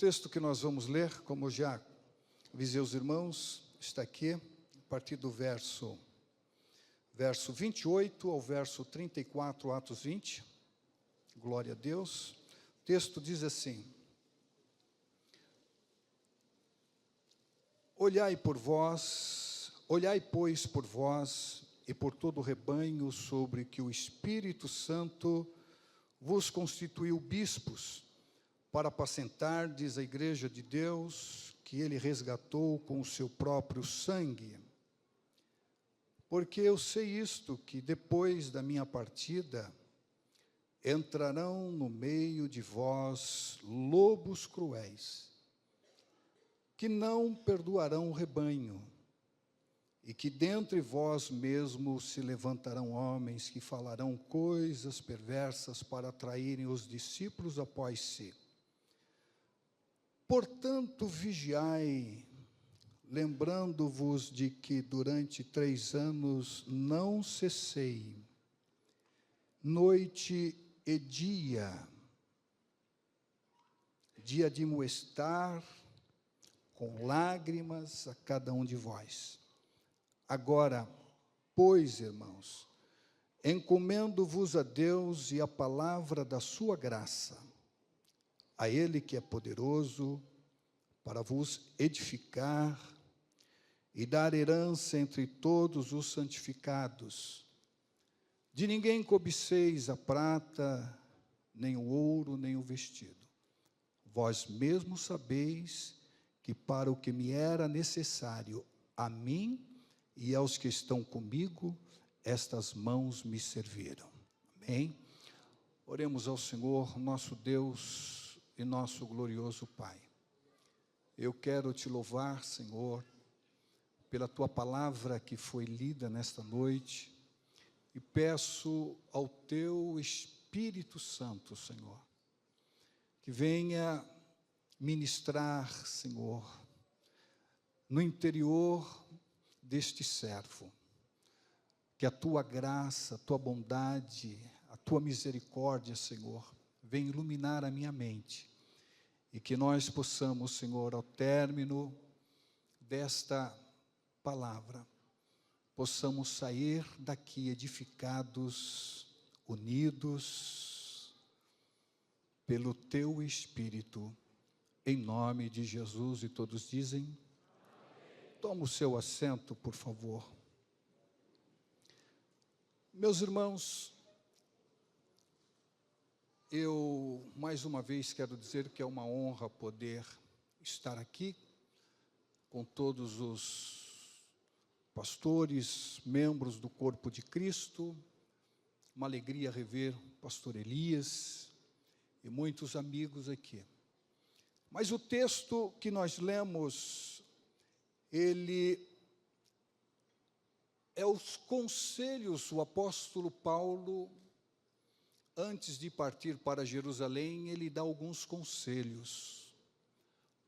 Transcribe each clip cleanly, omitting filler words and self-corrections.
texto que nós vamos ler, como já avisei os irmãos, está aqui, a partir do verso 28 ao verso 34, Atos 20. Glória a Deus. O texto diz assim: Olhai, pois, por vós e por todo o rebanho sobre que o Espírito Santo vos constituiu bispos, para apacentardes a igreja de Deus, que ele resgatou com o seu próprio sangue. Porque eu sei isto, que depois da minha partida, entrarão no meio de vós lobos cruéis, que não perdoarão o rebanho, e que dentre vós mesmos se levantarão homens que falarão coisas perversas para atraírem os discípulos após si. Portanto, vigiai, lembrando-vos de que durante 3 anos não cessei, noite e dia de admoestar com lágrimas a cada um de vós. Agora, pois, irmãos, encomendo-vos a Deus e a palavra da sua graça, a Ele que é poderoso para vos edificar e dar herança entre todos os santificados. De ninguém cobiceis a prata, nem o ouro, nem o vestido. Vós mesmos sabeis que para o que me era necessário, a mim e aos que estão comigo, estas mãos me serviram. Amém? Oremos ao Senhor, nosso Deus e nosso glorioso Pai. Eu quero te louvar, Senhor, pela tua palavra que foi lida nesta noite, e peço ao teu Espírito Santo, Senhor, que venha ministrar, Senhor, no interior deste servo, que a tua graça, a tua bondade, a tua misericórdia, Senhor, venha iluminar a minha mente, e que nós possamos, Senhor, ao término desta palavra, possamos sair daqui edificados, unidos pelo teu Espírito, em nome de Jesus. E todos dizem: amém. Toma o seu assento, por favor. Meus irmãos, eu mais uma vez quero dizer que é uma honra poder estar aqui com todos os pastores, membros do corpo de Cristo. Uma alegria rever o pastor Elias e muitos amigos aqui. Mas o texto que nós lemos, ele é os conselhos. O apóstolo Paulo, antes de partir para Jerusalém, ele dá alguns conselhos.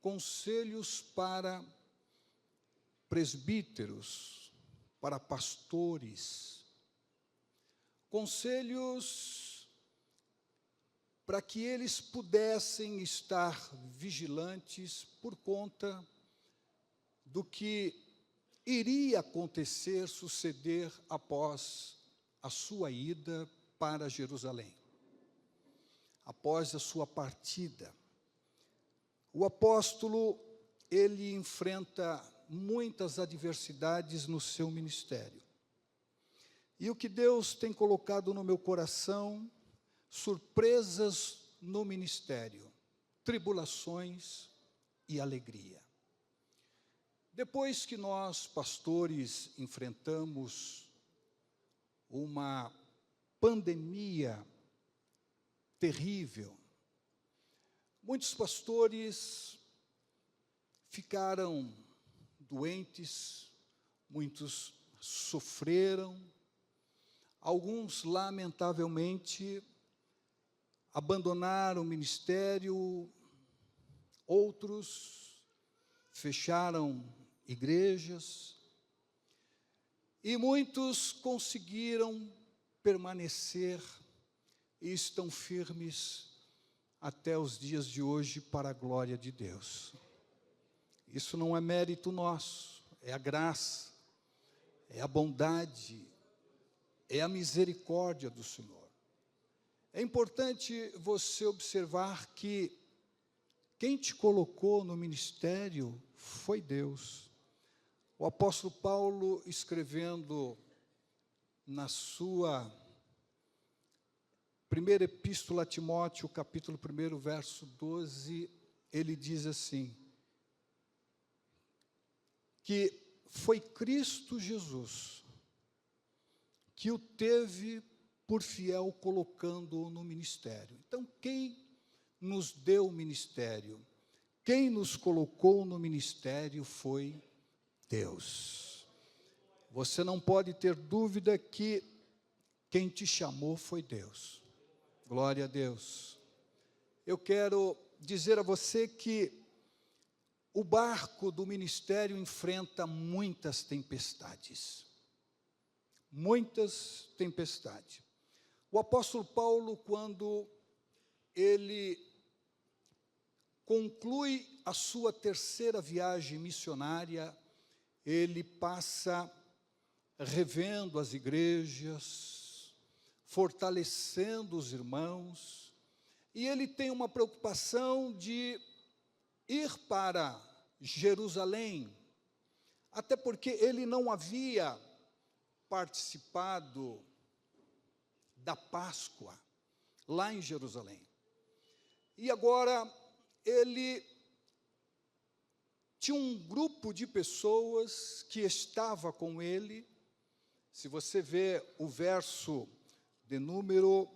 Conselhos para presbíteros, para pastores, conselhos para que eles pudessem estar vigilantes por conta do que iria acontecer, suceder após a sua ida para Jerusalém, após a sua partida. O apóstolo, ele enfrenta muitas adversidades no seu ministério. E o que Deus tem colocado no meu coração, surpresas no ministério, tribulações e alegria. Depois que nós, pastores, enfrentamos uma pandemia terrível, muitos pastores ficaram doentes, muitos sofreram, alguns, lamentavelmente, abandonaram o ministério, outros fecharam igrejas, e muitos conseguiram permanecer e estão firmes até os dias de hoje para a glória de Deus. Isso não é mérito nosso, é a graça, é a bondade, é a misericórdia do Senhor. É importante você observar que quem te colocou no ministério foi Deus. O apóstolo Paulo, escrevendo na sua primeira epístola a Timóteo, capítulo 1, verso 12, ele diz assim, que foi Cristo Jesus que o teve por fiel colocando-o no ministério. Então, quem nos deu o ministério, quem nos colocou no ministério foi Deus. Você não pode ter dúvida que quem te chamou foi Deus. Glória a Deus. Eu quero dizer a você que o barco do ministério enfrenta muitas tempestades. Muitas tempestades. O apóstolo Paulo, quando ele conclui a sua terceira viagem missionária, ele passa revendo as igrejas, fortalecendo os irmãos, e ele tem uma preocupação de ir para Jerusalém, até porque ele não havia participado da Páscoa lá em Jerusalém. E agora ele tinha um grupo de pessoas que estava com ele. Se você vê o verso de número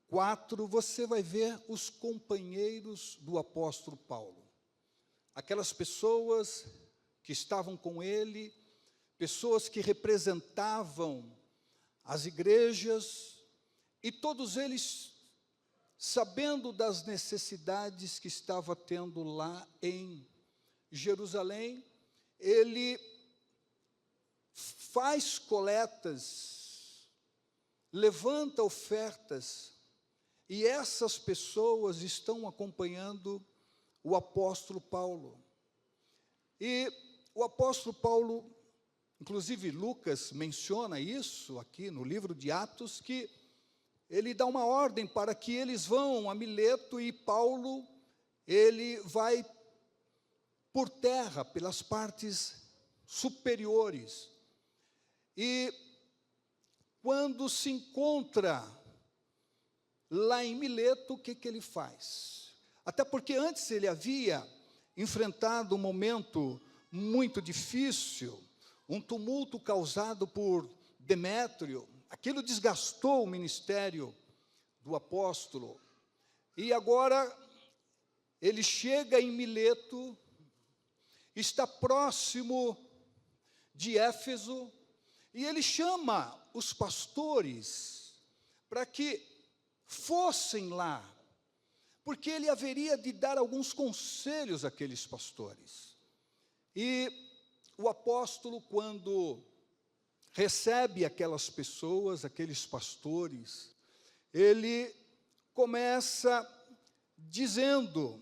4, você vai ver os companheiros do apóstolo Paulo. Aquelas pessoas que estavam com ele, pessoas que representavam as igrejas, e todos eles, sabendo das necessidades que estava tendo lá em Jerusalém, ele faz coletas, levanta ofertas, e essas pessoas estão acompanhando o apóstolo Paulo. E o apóstolo Paulo, inclusive Lucas menciona isso aqui no livro de Atos, que ele dá uma ordem para que eles vão a Mileto, e Paulo, ele vai por terra, pelas partes superiores. E quando se encontra lá em Mileto, o que ele faz? Até porque antes ele havia enfrentado um momento muito difícil, um tumulto causado por Demétrio. Aquilo desgastou o ministério do apóstolo. E agora ele chega em Mileto, está próximo de Éfeso, e ele chama os pastores para que fossem lá, porque ele haveria de dar alguns conselhos àqueles pastores. E o apóstolo, quando recebe aquelas pessoas, aqueles pastores, ele começa dizendo: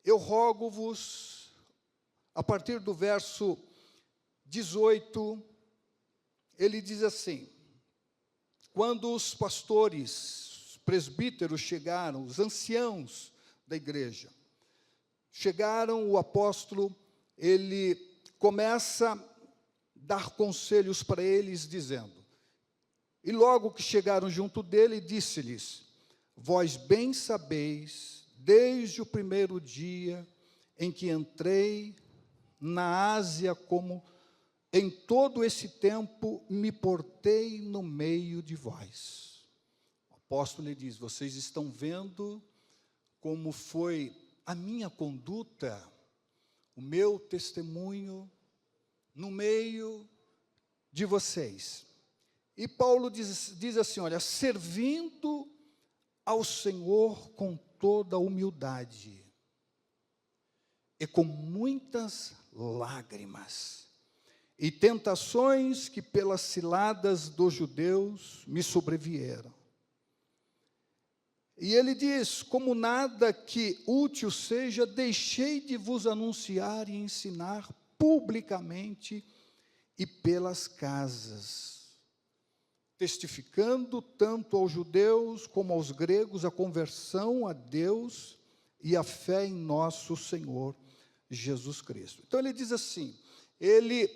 eu rogo-vos, a partir do verso 18, ele diz assim: quando os pastores, os presbíteros chegaram, os anciãos da igreja, chegaram, o apóstolo, ele começa a dar conselhos para eles, dizendo, e logo que chegaram junto dele, disse-lhes: vós bem sabeis, desde o primeiro dia em que entrei na Ásia, como em todo esse tempo me portei no meio de vós. O apóstolo lhe diz: vocês estão vendo como foi a minha conduta, o meu testemunho no meio de vocês. E Paulo diz assim, olha, servindo ao Senhor com toda humildade e com muitas lágrimas e tentações que pelas ciladas dos judeus me sobrevieram. E ele diz: como nada que útil seja, deixei de vos anunciar e ensinar publicamente e pelas casas, testificando tanto aos judeus como aos gregos a conversão a Deus e a fé em nosso Senhor Jesus Cristo. Então ele diz assim, ele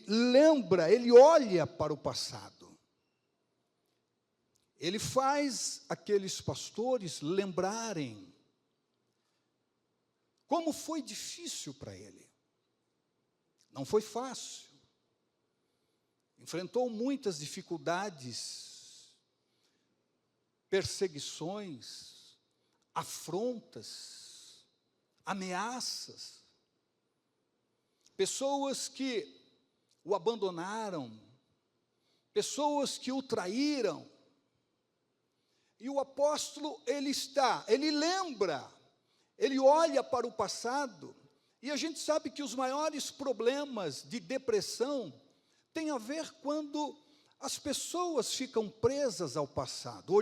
lembra, ele olha para o passado. Ele faz aqueles pastores lembrarem como foi difícil para ele. Não foi fácil. Enfrentou muitas dificuldades, perseguições, afrontas, ameaças. Pessoas que o abandonaram, pessoas que o traíram. E o apóstolo, ele lembra, ele olha para o passado, e a gente sabe que os maiores problemas de depressão têm a ver quando as pessoas ficam presas ao passado,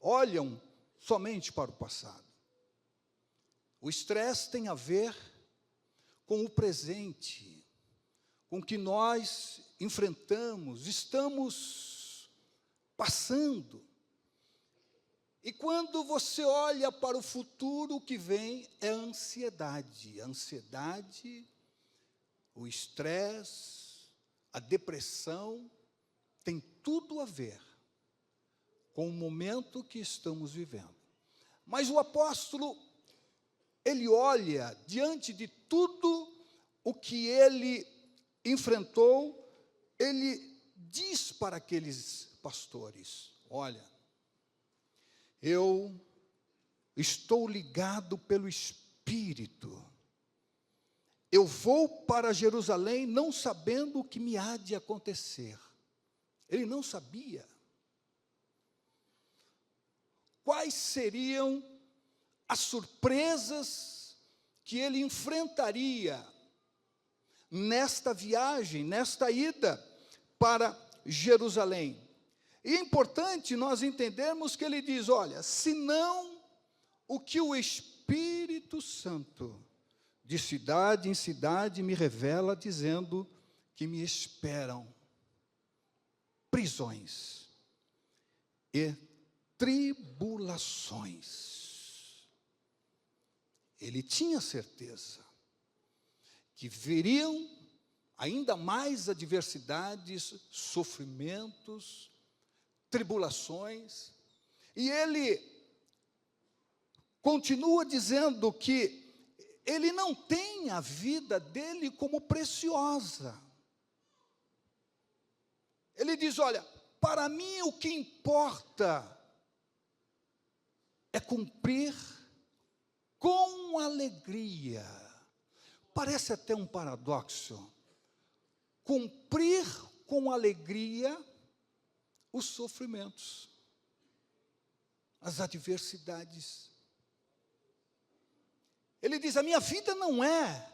olham somente para o passado. O estresse tem a ver com o presente, com o que nós enfrentamos, estamos passando. E quando você olha para o futuro, o que vem é a ansiedade. A ansiedade, o estresse, a depressão, tem tudo a ver com o momento que estamos vivendo. Mas o apóstolo, ele olha diante de tudo o que ele enfrentou, ele diz para aqueles pastores: olha, eu estou ligado pelo Espírito. Eu vou para Jerusalém não sabendo o que me há de acontecer. Ele não sabia. Quais seriam as surpresas que ele enfrentaria nesta viagem, nesta ida para Jerusalém? E é importante nós entendermos que ele diz, olha, senão o que o Espírito Santo, de cidade em cidade, me revela, dizendo que me esperam prisões e tribulações. Ele tinha certeza que viriam ainda mais adversidades, sofrimentos, tribulações, e ele continua dizendo que ele não tem a vida dele como preciosa. Ele diz, olha, para mim o que importa é cumprir com alegria. Parece até um paradoxo. Cumprir com alegria os sofrimentos, as adversidades. Ele diz, a minha vida não é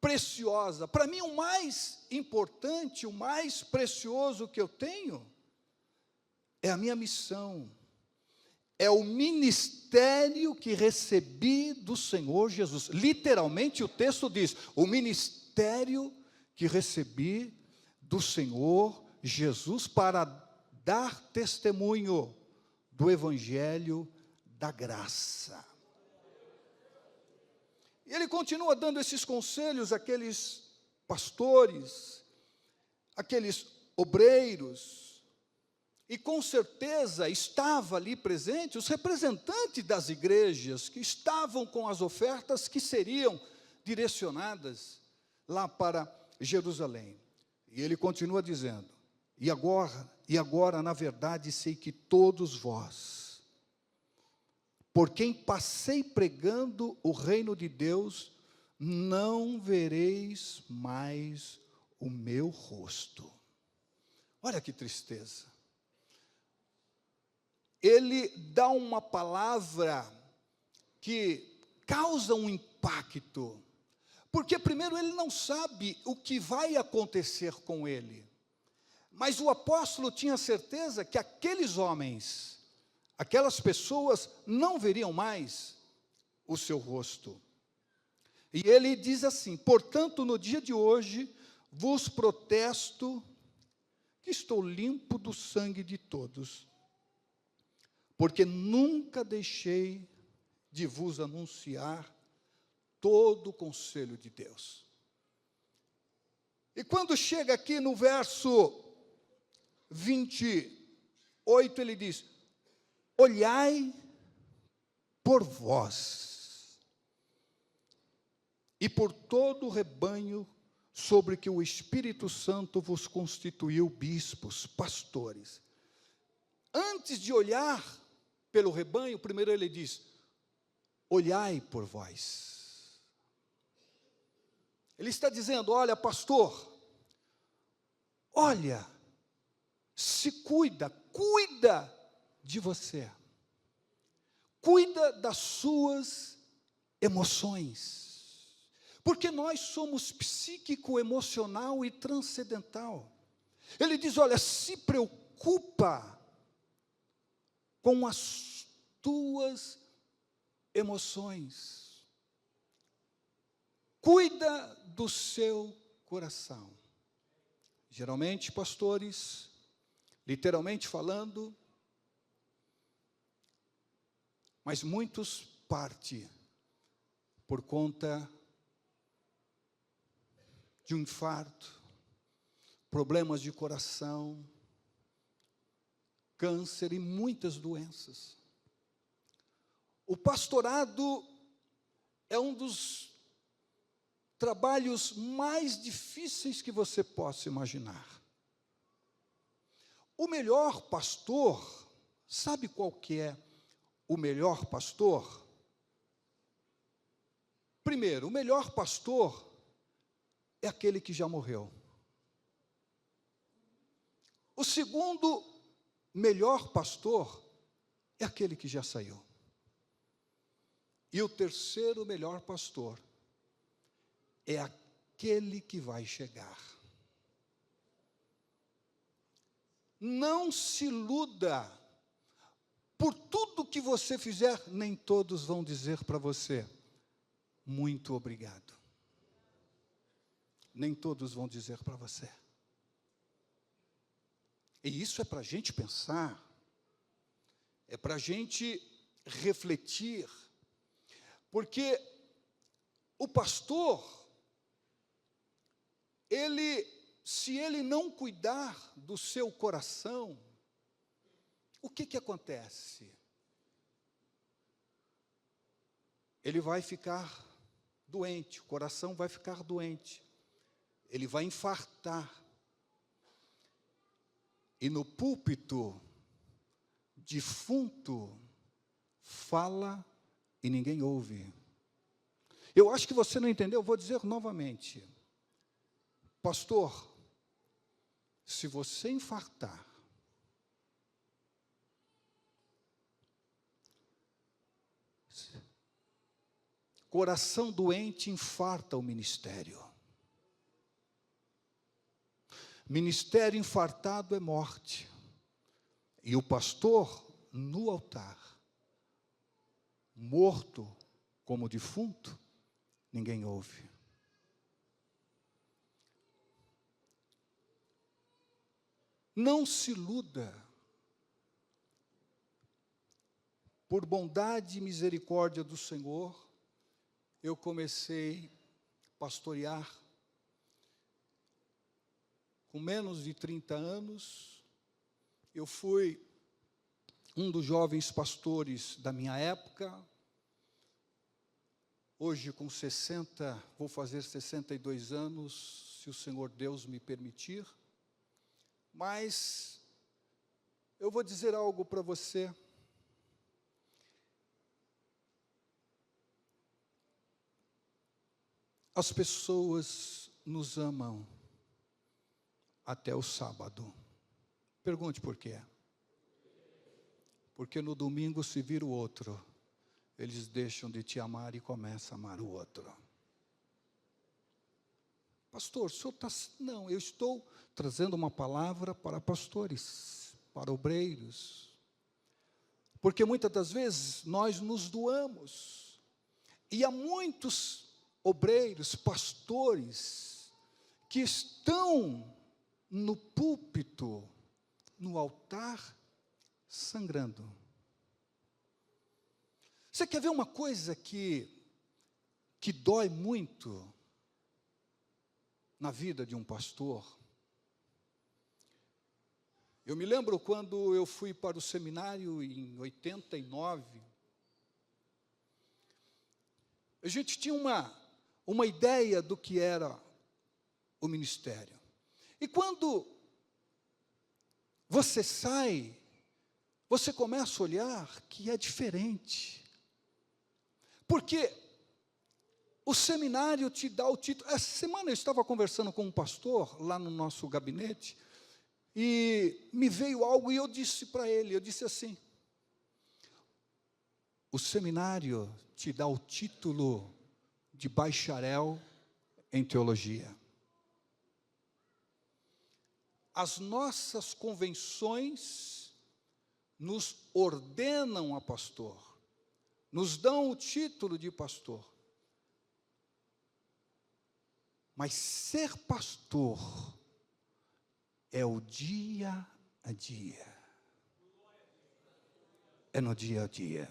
preciosa. Para mim, o mais importante, o mais precioso que eu tenho é a minha missão, é o ministério que recebi do Senhor Jesus. Literalmente, o texto diz, o ministério que recebi do Senhor Jesus para dar testemunho do Evangelho da graça. E ele continua dando esses conselhos àqueles pastores, àqueles obreiros, e com certeza estava ali presente os representantes das igrejas que estavam com as ofertas que seriam direcionadas lá para Jerusalém. E ele continua dizendo, e agora, na verdade, sei que todos vós, por quem passei pregando o reino de Deus, não vereis mais o meu rosto. Olha que tristeza. Ele dá uma palavra que causa um impacto, porque primeiro ele não sabe o que vai acontecer com ele, Mas o apóstolo tinha certeza que aqueles homens, aquelas pessoas, não veriam mais o seu rosto. E ele diz assim: portanto, no dia de hoje, vos protesto que estou limpo do sangue de todos, porque nunca deixei de vos anunciar todo o conselho de Deus. E quando chega aqui no verso 28, ele diz: olhai por vós e por todo o rebanho sobre que o Espírito Santo vos constituiu bispos, pastores. Antes de olhar pelo rebanho, primeiro ele diz: olhai por vós. Ele está dizendo: olha, pastor, olha, se cuida de você, cuida das suas emoções, porque nós somos psíquico, emocional e transcendental. Ele diz: olha, se preocupa com as tuas emoções, cuida do seu coração. Geralmente, pastores, literalmente falando, mas muitos partem por conta de um infarto, problemas de coração, câncer e muitas doenças. O pastorado é um dos trabalhos mais difíceis que você possa imaginar. O melhor pastor, sabe qual que é o melhor pastor? Primeiro, o melhor pastor é aquele que já morreu. O segundo melhor pastor é aquele que já saiu. E o terceiro melhor pastor é aquele que vai chegar. Não se iluda, por tudo que você fizer, nem todos vão dizer para você: muito obrigado. Nem todos vão dizer para você. E isso é para a gente pensar, é para a gente refletir, porque o pastor, se ele não cuidar do seu coração, o que acontece? Ele vai ficar doente, o coração vai ficar doente, ele vai infartar. E no púlpito, defunto fala e ninguém ouve. Eu acho que você não entendeu, vou dizer novamente. Pastor, se você infartar, coração doente infarta o ministério. Ministério infartado é morte. E o pastor no altar, morto como defunto, ninguém ouve. Não se iluda. Por bondade e misericórdia do Senhor, eu comecei a pastorear com menos de 30 anos. Eu fui um dos jovens pastores da minha época. Hoje, com 60, vou fazer 62 anos, se o Senhor Deus me permitir. Mas eu vou dizer algo para você. As pessoas nos amam até o sábado. Pergunte por quê. Porque no domingo, se vira o outro, eles deixam de te amar e começam a amar o outro. Pastor, o senhor está... Não, eu estou trazendo uma palavra para pastores, para obreiros. Porque muitas das vezes nós nos doamos. E há muitos obreiros, pastores, que estão no púlpito, no altar, sangrando. Você quer ver uma coisa que dói muito na vida de um pastor? Eu me lembro quando eu fui para o seminário em 89, a gente tinha uma ideia do que era o ministério. E quando você sai, você começa a olhar que é diferente. Porque o seminário te dá o título. Essa semana eu estava conversando com um pastor lá no nosso gabinete, e me veio algo e eu disse para ele, eu disse assim, o seminário te dá o título de bacharel em teologia. As nossas convenções nos ordenam a pastor, nos dão o título de pastor. Mas ser pastor é o dia a dia. É no dia a dia.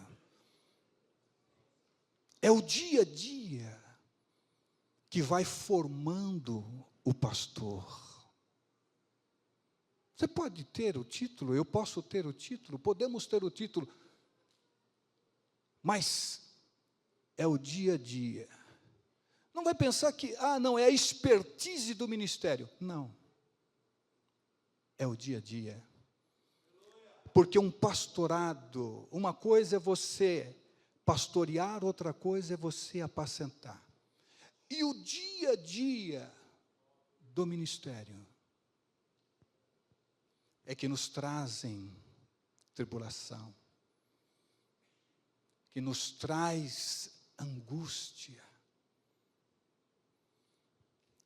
É o dia a dia que vai formando o pastor. Você pode ter o título, eu posso ter o título, podemos ter o título, mas é o dia a dia. Não vai pensar que, não, é a expertise do ministério. Não. É o dia a dia. Porque um pastorado, uma coisa é você pastorear, outra coisa é você apacentar. E o dia a dia do ministério é que nos trazem tribulação, que nos traz angústia.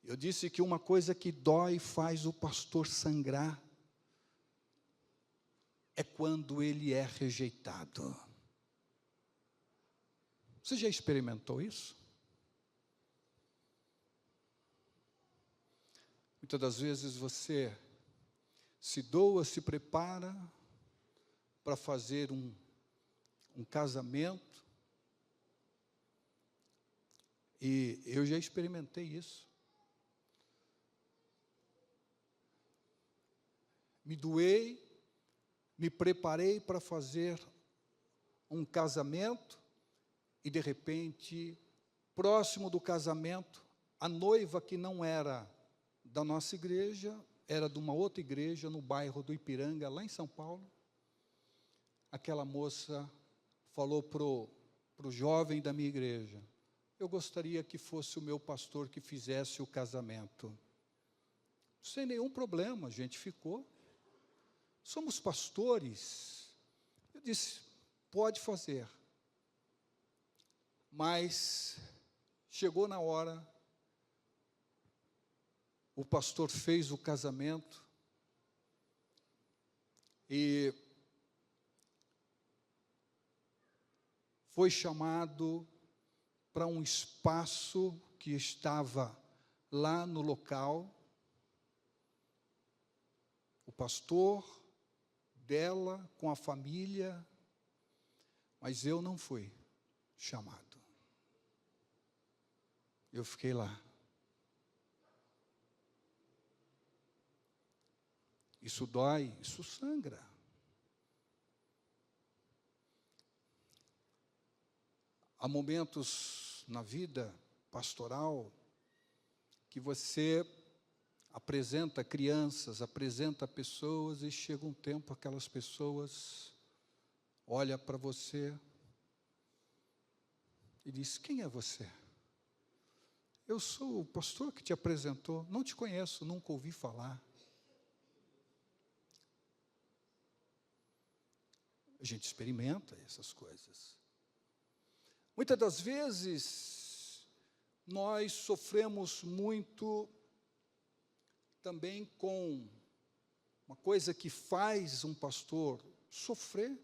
Eu disse que uma coisa que dói e faz o pastor sangrar é quando ele é rejeitado. Você já experimentou isso? Muitas das vezes você se doa, se prepara para fazer um casamento, e eu já experimentei isso. Me doei, me preparei para fazer um casamento, e de repente, próximo do casamento, a noiva, que não era da nossa igreja, era de uma outra igreja no bairro do Ipiranga, lá em São Paulo. Aquela moça falou para o jovem da minha igreja: eu gostaria que fosse o meu pastor que fizesse o casamento. Sem nenhum problema, a gente ficou. Somos pastores. Eu disse, pode fazer. Mas chegou na hora, o pastor fez o casamento, e foi chamado para um espaço que estava lá no local. O pastor dela com a família, mas eu não fui chamado. Eu fiquei lá. Isso dói, isso sangra. Há momentos na vida pastoral que você apresenta crianças, apresenta pessoas, e chega um tempo, aquelas pessoas olham para você e diz: quem é você? Eu sou o pastor que te apresentou, não te conheço, nunca ouvi falar. A gente experimenta essas coisas. Muitas das vezes, nós sofremos muito também com uma coisa que faz um pastor sofrer,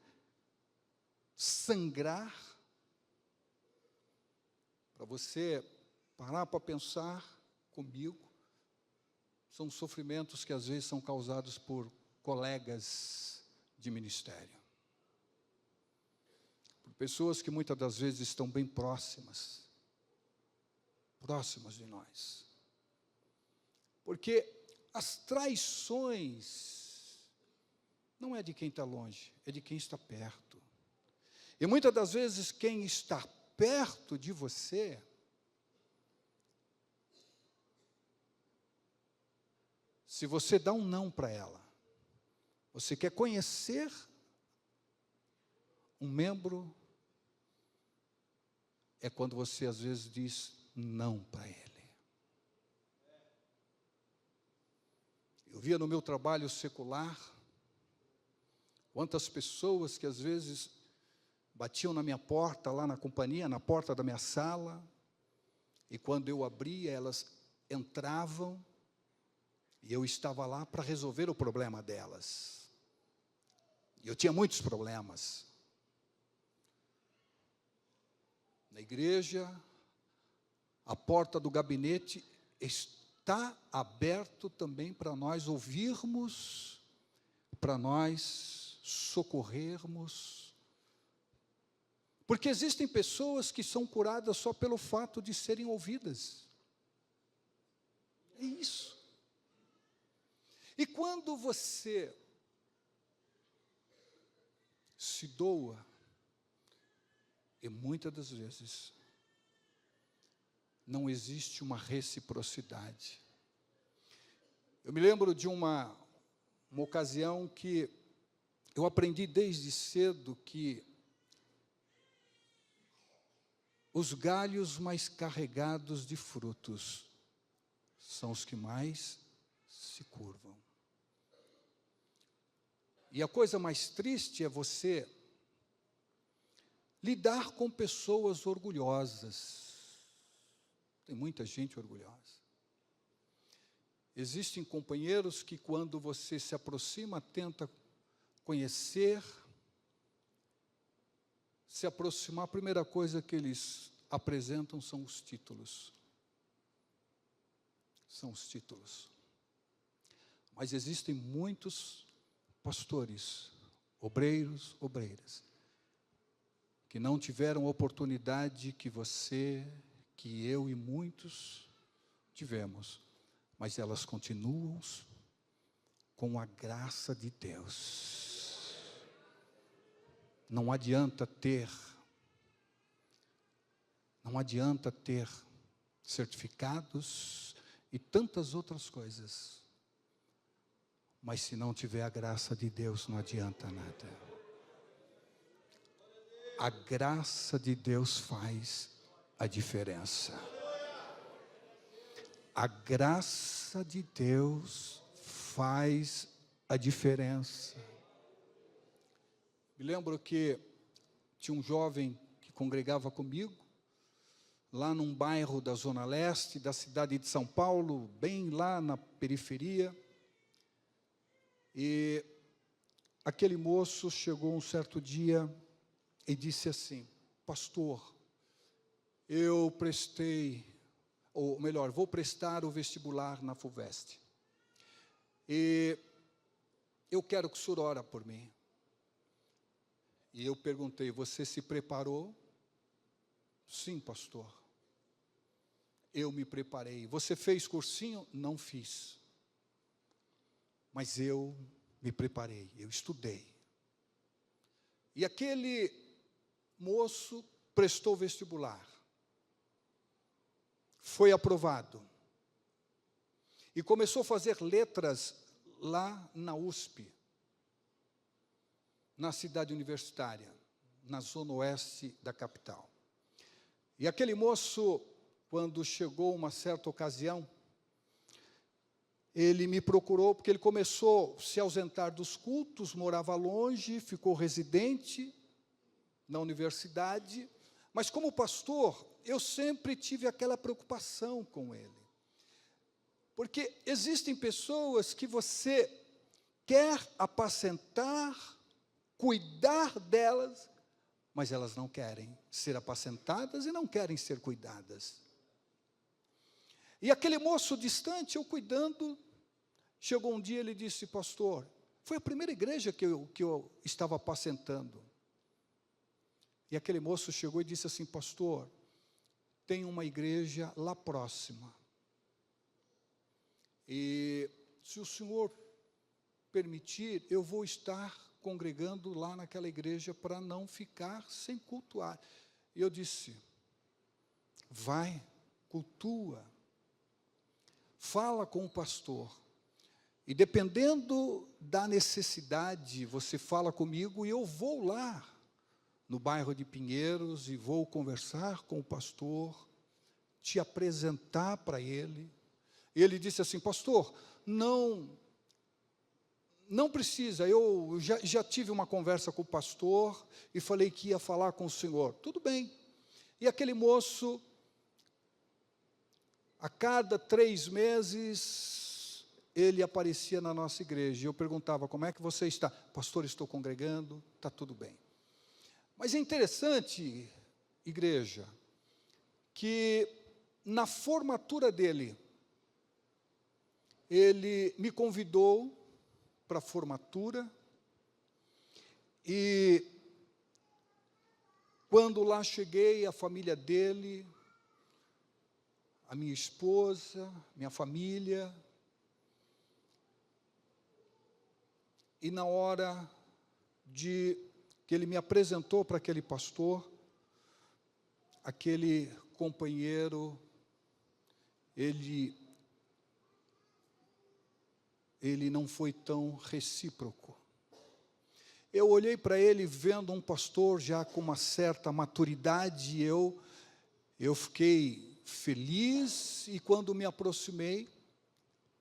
sangrar, para você parar para pensar comigo, são sofrimentos que às vezes são causados por colegas de ministério. Por pessoas que muitas das vezes estão bem próximas de nós. Porque as traições não é de quem está longe, é de quem está perto. E muitas das vezes quem está perto de você se você dá um não para ela, você quer conhecer um membro, é quando você às vezes diz não para ele. Eu via no meu trabalho secular, quantas pessoas que às vezes batiam na minha porta, lá na companhia, na porta da minha sala, e quando eu abria, elas entravam, e eu estava lá para resolver o problema delas. E eu tinha muitos problemas. Na igreja, a porta do gabinete está aberto também para nós ouvirmos, para nós socorrermos. Porque existem pessoas que são curadas só pelo fato de serem ouvidas. É isso. E quando você se doa, e muitas das vezes não existe uma reciprocidade. Eu me lembro de uma ocasião que eu aprendi desde cedo que os galhos mais carregados de frutos são os que mais se curvam. E a coisa mais triste é você lidar com pessoas orgulhosas. Tem muita gente orgulhosa. Existem companheiros que, quando você se aproxima, tenta conhecer, se aproximar, a primeira coisa que eles apresentam são os títulos. São os títulos. Mas existem muitos pastores, obreiros, obreiras, que não tiveram a oportunidade que você, que eu e muitos tivemos, mas elas continuam com a graça de Deus. Não adianta ter certificados e tantas outras coisas, mas se não tiver a graça de Deus, não adianta nada. A graça de Deus faz a diferença. A graça de Deus faz a diferença. Me lembro que tinha um jovem que congregava comigo, lá num bairro da Zona Leste, da cidade de São Paulo, bem lá na periferia. E aquele moço chegou um certo dia e disse assim: pastor, eu prestei, ou melhor, vou prestar o vestibular na FUVEST. E eu quero que o senhor ore por mim. E eu perguntei: você se preparou? Sim, pastor. Eu me preparei. Você fez cursinho? Não fiz. Mas eu me preparei, eu estudei. E aquele moço prestou vestibular. Foi aprovado. E começou a fazer letras lá na USP, na cidade universitária, na zona oeste da capital. E aquele moço, quando chegou uma certa ocasião, ele me procurou porque ele começou a se ausentar dos cultos, morava longe, ficou residente na universidade, mas como pastor, eu sempre tive aquela preocupação com ele. Porque existem pessoas que você quer apacentar, cuidar delas, mas elas não querem ser apacentadas e não querem ser cuidadas. E aquele moço distante, eu cuidando, chegou um dia, ele disse: pastor, foi a primeira igreja que eu estava apacentando. E aquele moço chegou e disse assim: pastor, tem uma igreja lá próxima. E se o senhor permitir, eu vou estar congregando lá naquela igreja para não ficar sem cultuar. E eu disse: vai, cultua, fala com o pastor, e dependendo da necessidade, você fala comigo e eu vou lá no bairro de Pinheiros e vou conversar com o pastor, te apresentar para ele. E ele disse assim: pastor, não precisa, eu já tive uma conversa com o pastor e falei que ia falar com o senhor. Tudo bem. E aquele moço, a cada 3 meses, ele aparecia na nossa igreja. E eu perguntava: como é que você está? Pastor, estou congregando, está tudo bem. Mas é interessante, igreja, que na formatura dele, ele me convidou para a formatura, e quando lá cheguei, a família dele, a minha esposa, minha família, e na hora que ele me apresentou para aquele pastor, aquele companheiro, ele não foi tão recíproco. Eu olhei para ele, vendo um pastor já com uma certa maturidade, e eu fiquei feliz, e quando me aproximei,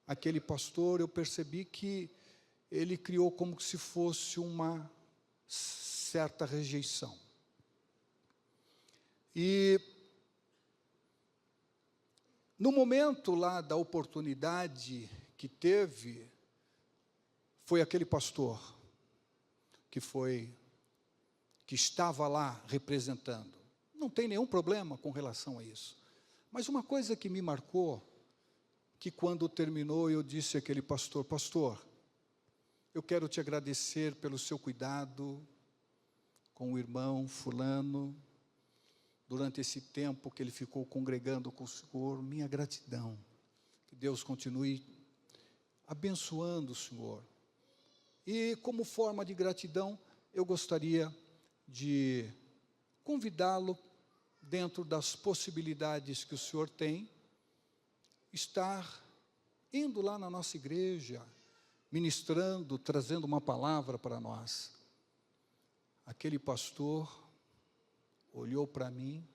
aquele pastor, eu percebi que ele criou como se fosse uma certa rejeição. E no momento lá da oportunidade que teve, foi aquele pastor que estava lá representando. Não tem nenhum problema com relação a isso. Mas uma coisa que me marcou, que quando terminou eu disse àquele pastor: pastor, eu quero te agradecer pelo seu cuidado com o irmão fulano, durante esse tempo que ele ficou congregando com o senhor, minha gratidão. Que Deus continue abençoando o senhor. E como forma de gratidão, eu gostaria de convidá-lo, dentro das possibilidades que o senhor tem, estar indo lá na nossa igreja, ministrando, trazendo uma palavra para nós. Aquele pastor olhou para mim,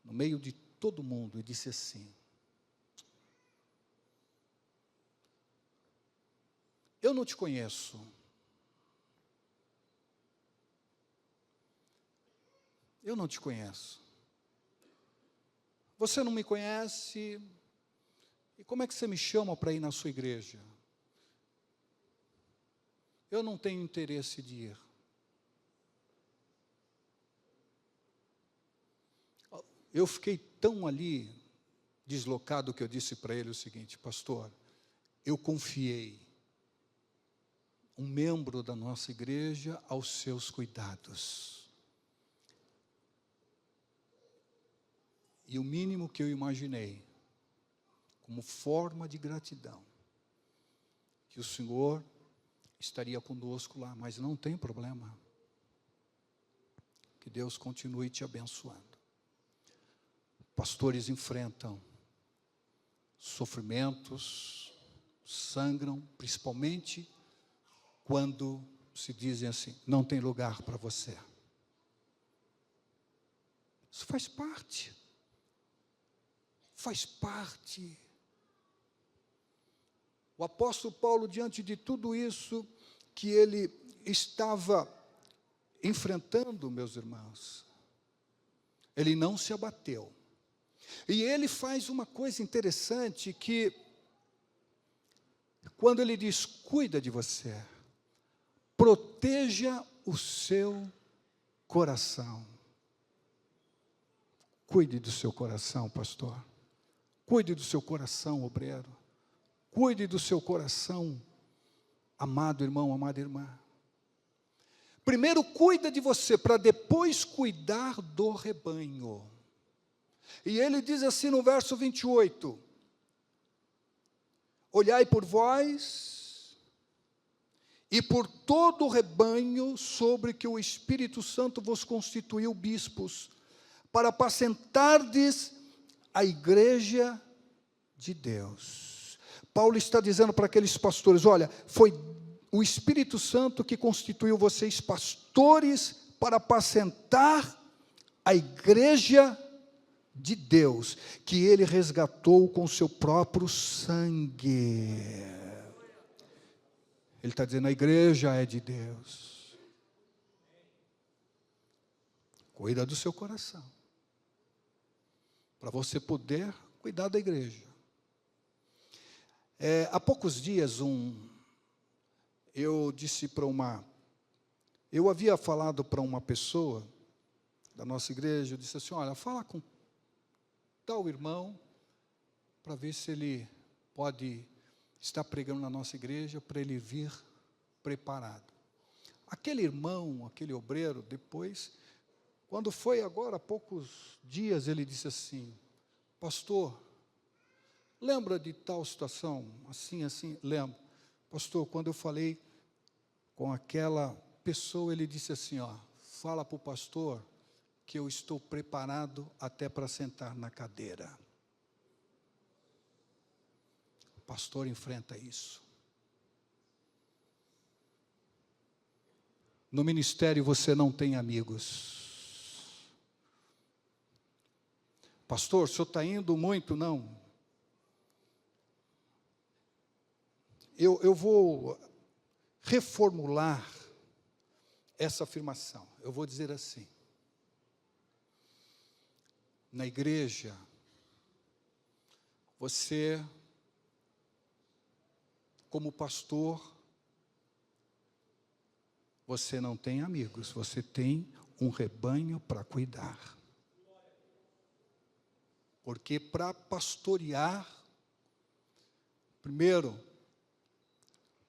no meio de todo mundo, e disse assim: eu não te conheço. Eu não te conheço. Você não me conhece. E como é que você me chama para ir na sua igreja? Eu não tenho interesse de ir. Eu fiquei tão ali, deslocado, que eu disse para ele o seguinte: pastor, eu confiei um membro da nossa igreja aos seus cuidados. E o mínimo que eu imaginei, como forma de gratidão, que o senhor estaria conosco lá, mas não tem problema. Que Deus continue te abençoando. Pastores enfrentam sofrimentos, sangram, principalmente quando se dizem assim: não tem lugar para você. Isso faz parte. Faz parte. O apóstolo Paulo, diante de tudo isso que ele estava enfrentando, meus irmãos, ele não se abateu. E ele faz uma coisa interessante, que quando ele diz, cuida de você, proteja o seu coração. Cuide do seu coração, pastor. Cuide do seu coração, obreiro. Cuide do seu coração, amado irmão, amada irmã. Primeiro cuida de você, para depois cuidar do rebanho. E ele diz assim no verso 28, olhai por vós e por todo o rebanho sobre que o Espírito Santo vos constituiu bispos, para apacentardes a igreja de Deus. Paulo está dizendo para aqueles pastores, olha, foi o Espírito Santo que constituiu vocês pastores para apacentar a igreja de Deus, que ele resgatou com seu próprio sangue. Ele está dizendo, a igreja é de Deus. Cuida do seu coração, para você poder cuidar da igreja. Há poucos dias, eu havia falado para uma pessoa da nossa igreja, eu disse assim, olha, fala com tal irmão, para ver se ele pode estar pregando na nossa igreja, para ele vir preparado. Aquele irmão, aquele obreiro, depois, quando foi agora há poucos dias, ele disse assim, pastor, lembra de tal situação, assim, assim, lembro. Pastor, quando eu falei com aquela pessoa, ele disse assim, ó, fala para o pastor que eu estou preparado até para sentar na cadeira. O pastor enfrenta isso. No ministério você não tem amigos. Pastor, o senhor está indo muito? Não. Eu vou reformular essa afirmação. Eu vou dizer assim. Na igreja, você, como pastor, você não tem amigos, você tem um rebanho para cuidar. Porque para pastorear, primeiro,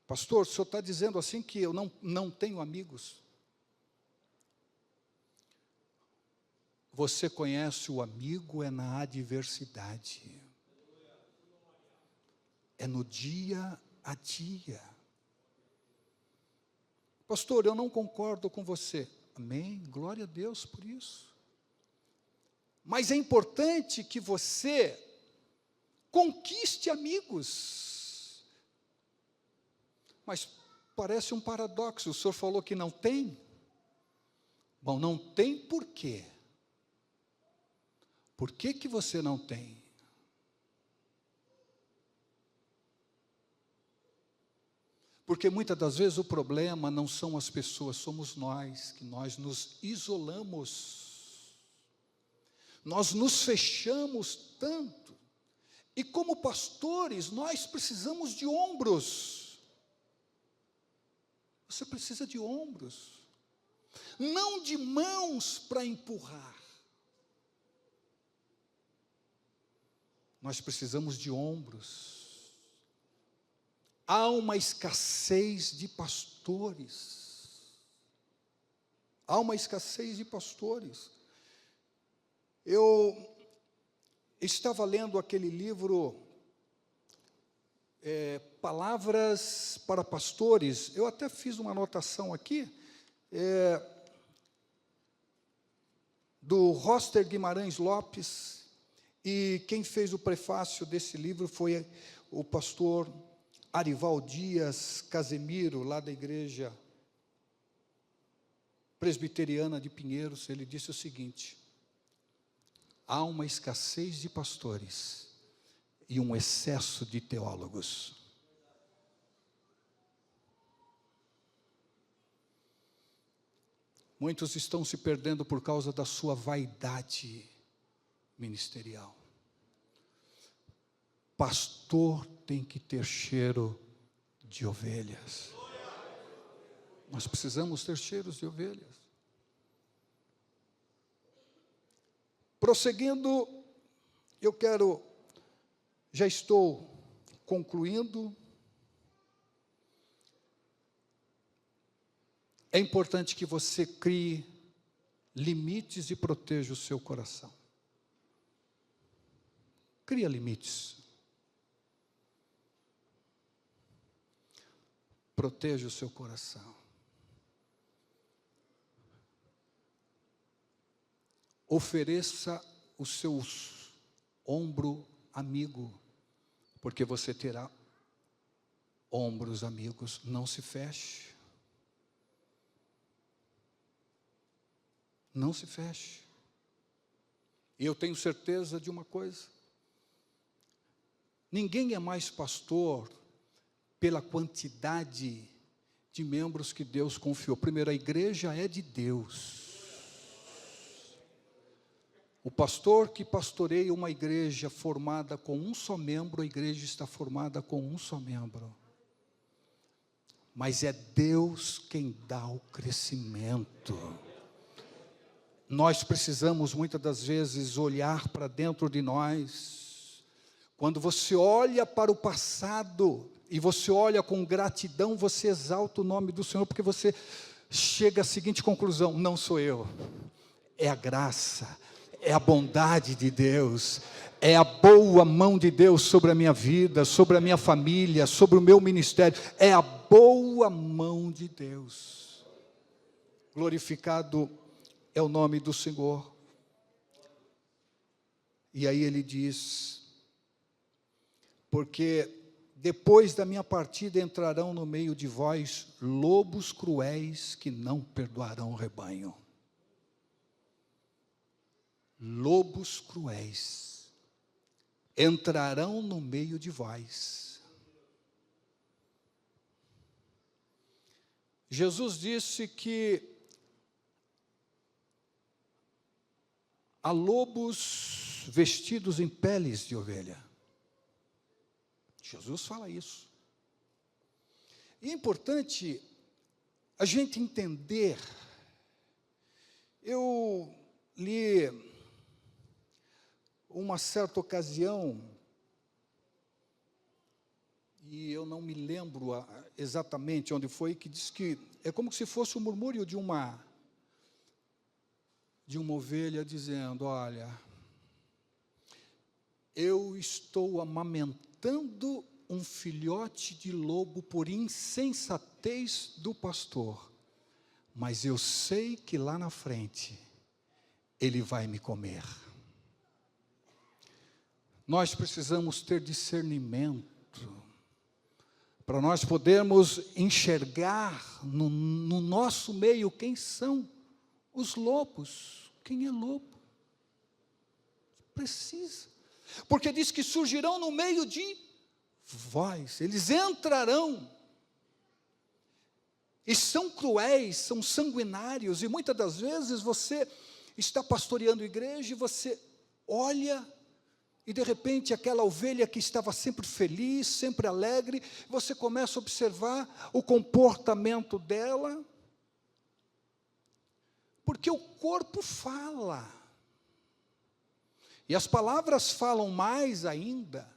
pastor, o senhor está dizendo assim que eu não tenho amigos? Você conhece o amigo é na adversidade. É no dia a dia. Pastor, eu não concordo com você. Amém, glória a Deus por isso. Mas é importante que você conquiste amigos. Mas parece um paradoxo, o senhor falou que não tem? Bom, não tem por quê? Por que você não tem? Porque muitas das vezes o problema não são as pessoas, somos nós, que nós nos isolamos. Nós nos fechamos tanto. E como pastores, nós precisamos de ombros. Você precisa de ombros. Não de mãos para empurrar. Nós precisamos de ombros. Há uma escassez de pastores. Há uma escassez de pastores. Eu estava lendo aquele livro, Palavras para Pastores. Eu até fiz uma anotação aqui, do Roster Guimarães Lopes. E quem fez o prefácio desse livro foi o pastor Arival Dias Casemiro, lá da igreja presbiteriana de Pinheiros. Ele disse o seguinte: há uma escassez de pastores e um excesso de teólogos. Muitos estão se perdendo por causa da sua vaidade ministerial. Pastor tem que ter cheiro de ovelhas. Nós precisamos ter cheiros de ovelhas. Prosseguindo, já estou concluindo. É importante que você crie limites e proteja o seu coração. Cria limites. Proteja o seu coração. Ofereça o seu ombro amigo, porque você terá ombros amigos. Não se feche. Não se feche. E eu tenho certeza de uma coisa: ninguém é mais pastor pela quantidade de membros que Deus confiou. Primeiro, a igreja é de Deus. O pastor que pastoreia uma igreja formada com um só membro, a igreja está formada com um só membro. Mas é Deus quem dá o crescimento. Nós precisamos muitas das vezes olhar para dentro de nós. Quando você olha para o passado e você olha com gratidão, você exalta o nome do Senhor, porque você chega à seguinte conclusão: não sou eu, é a graça, é a bondade de Deus, é a boa mão de Deus sobre a minha vida, sobre a minha família, sobre o meu ministério. É a boa mão de Deus. Glorificado é o nome do Senhor. E aí ele diz: porque depois da minha partida entrarão no meio de vós lobos cruéis que não perdoarão o rebanho. Lobos cruéis entrarão no meio de vós. Jesus disse que há lobos vestidos em peles de ovelha. Jesus fala isso. E é importante a gente entender. Eu li uma certa ocasião, e eu não me lembro exatamente onde foi, que diz que é como se fosse o murmúrio de uma ovelha dizendo: olha, eu estou amamentando um filhote de lobo por insensatez do pastor, mas eu sei que lá na frente ele vai me comer. Nós precisamos ter discernimento para nós podermos enxergar no nosso meio quem são os lobos. Quem é lobo? Precisa. Porque diz que surgirão no meio de vós. Eles entrarão. E são cruéis, são sanguinários. E muitas das vezes você está pastoreando a igreja e você olha, e de repente aquela ovelha que estava sempre feliz, sempre alegre, você começa a observar o comportamento dela, porque o corpo fala, e as palavras falam mais ainda.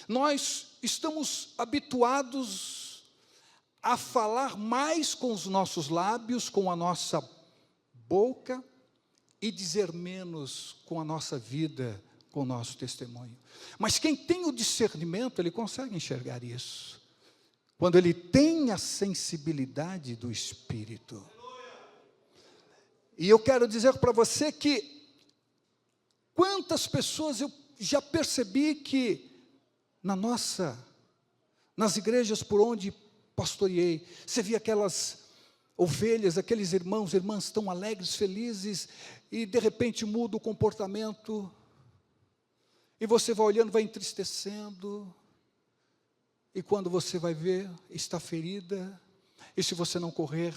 Nós estamos habituados a falar mais com os nossos lábios, com a nossa boca, e dizer menos com a nossa vida, com o nosso testemunho. Mas quem tem o discernimento, ele consegue enxergar isso. Quando ele tem a sensibilidade do Espírito. E eu quero dizer para você que quantas pessoas eu já percebi que nas igrejas por onde pastoreei, você via aquelas ovelhas, aqueles irmãos, irmãs tão alegres, felizes, e de repente muda o comportamento, e você vai olhando, vai entristecendo, e quando você vai ver, está ferida, e se você não correr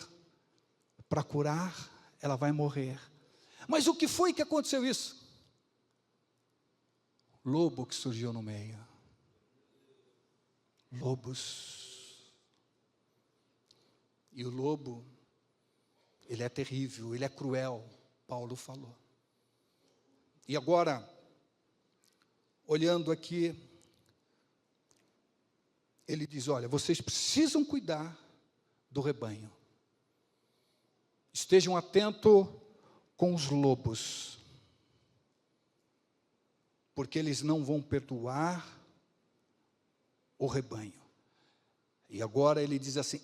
para curar, ela vai morrer. Mas o que foi que aconteceu isso? Lobo que surgiu no meio. Lobos. E o lobo, ele é terrível, ele é cruel, Paulo falou. E agora, olhando aqui, ele diz, olha, vocês precisam cuidar do rebanho. Estejam atentos com os lobos, porque eles não vão perdoar o rebanho. E agora ele diz assim,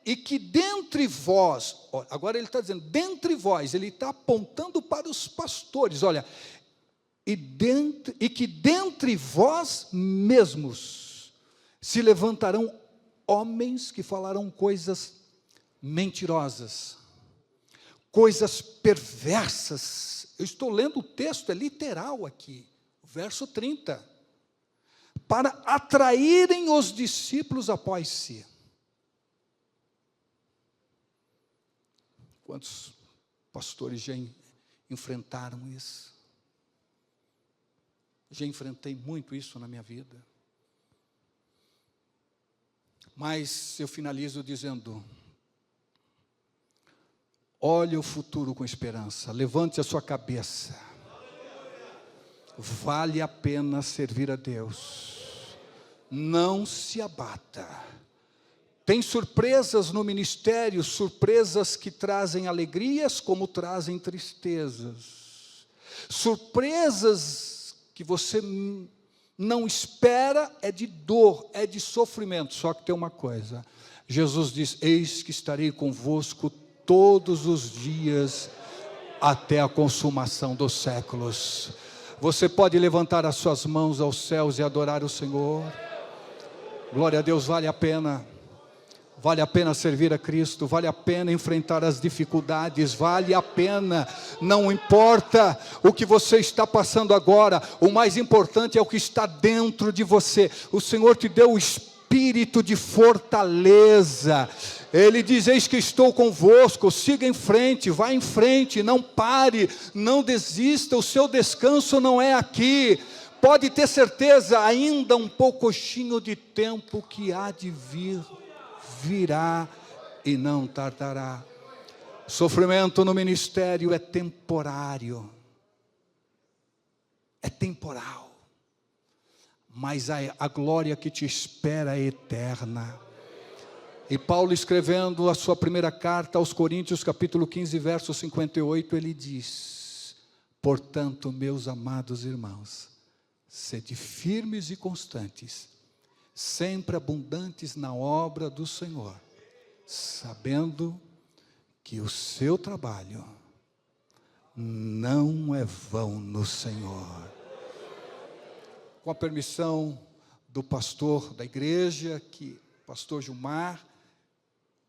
e que dentre vós, agora ele está dizendo, dentre vós, ele está apontando para os pastores, olha, e que dentre vós mesmos se levantarão homens que falarão coisas mentirosas, coisas perversas. Eu estou lendo o texto, é literal aqui, verso 30. Para atraírem os discípulos após si. Quantos pastores já enfrentaram isso? Já enfrentei muito isso na minha vida. Mas eu finalizo dizendo, olhe o futuro com esperança, levante a sua cabeça. Vale a pena servir a Deus. Não se abata. Tem surpresas no ministério, surpresas que trazem alegrias, como trazem tristezas. Surpresas que você não espera, é de dor, é de sofrimento. Só que tem uma coisa, Jesus diz, eis que estarei convosco todos os dias, até a consumação dos séculos. Você pode levantar as suas mãos aos céus e adorar o Senhor. Glória a Deus, vale a pena servir a Cristo, vale a pena enfrentar as dificuldades, vale a pena, não importa o que você está passando agora, o mais importante é o que está dentro de você. O Senhor te deu o espírito de fortaleza, Ele diz, eis que estou convosco, siga em frente, vá em frente, não pare, não desista, o seu descanso não é aqui. Pode ter certeza, ainda um pouquinho de tempo que há de vir, virá e não tardará. Sofrimento no ministério é temporário, é temporal, mas a glória que te espera é eterna. E Paulo, escrevendo a sua primeira carta aos Coríntios, capítulo 15, verso 58, ele diz, portanto, meus amados irmãos, sede firmes e constantes, sempre abundantes na obra do Senhor, sabendo que o seu trabalho não é vão no Senhor. Com a permissão do pastor da igreja, pastor Gilmar,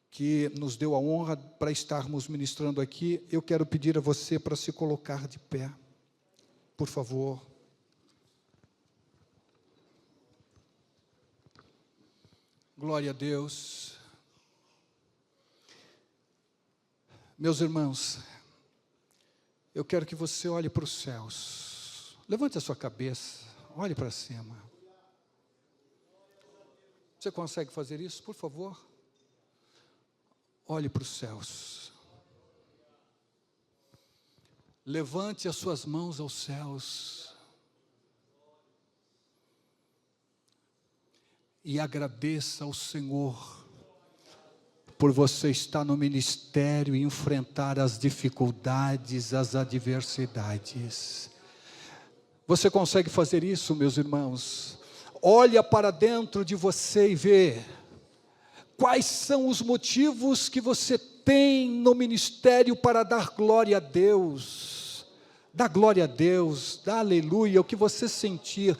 que nos deu a honra para estarmos ministrando aqui, eu quero pedir a você para se colocar de pé, por favor. Glória a Deus. Meus irmãos, eu quero que você olhe para os céus. Levante a sua cabeça, olhe para cima. Você consegue fazer isso, por favor? Olhe para os céus. Levante as suas mãos aos céus. E agradeça ao Senhor por você estar no ministério e enfrentar as dificuldades, as adversidades. Você consegue fazer isso, meus irmãos? Olha para dentro de você e vê quais são os motivos que você tem no ministério para dar glória a Deus. Dá glória a Deus, dá aleluia, o que você sentir.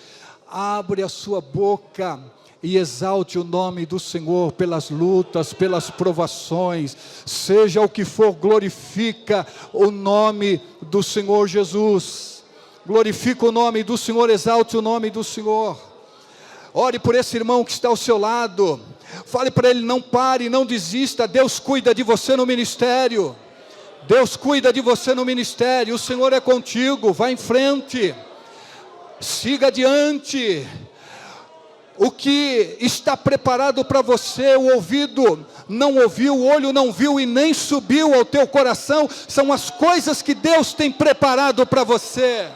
Abre a sua boca e exalte o nome do Senhor pelas lutas, pelas provações, seja o que for, glorifica o nome do Senhor Jesus, glorifica o nome do Senhor, exalte o nome do Senhor. Ore por esse irmão que está ao seu lado, fale para ele, não pare, não desista, Deus cuida de você no ministério, Deus cuida de você no ministério, o Senhor é contigo, vá em frente, siga adiante. O que está preparado para você, o ouvido não ouviu, o olho não viu e nem subiu ao teu coração, são as coisas que Deus tem preparado para você.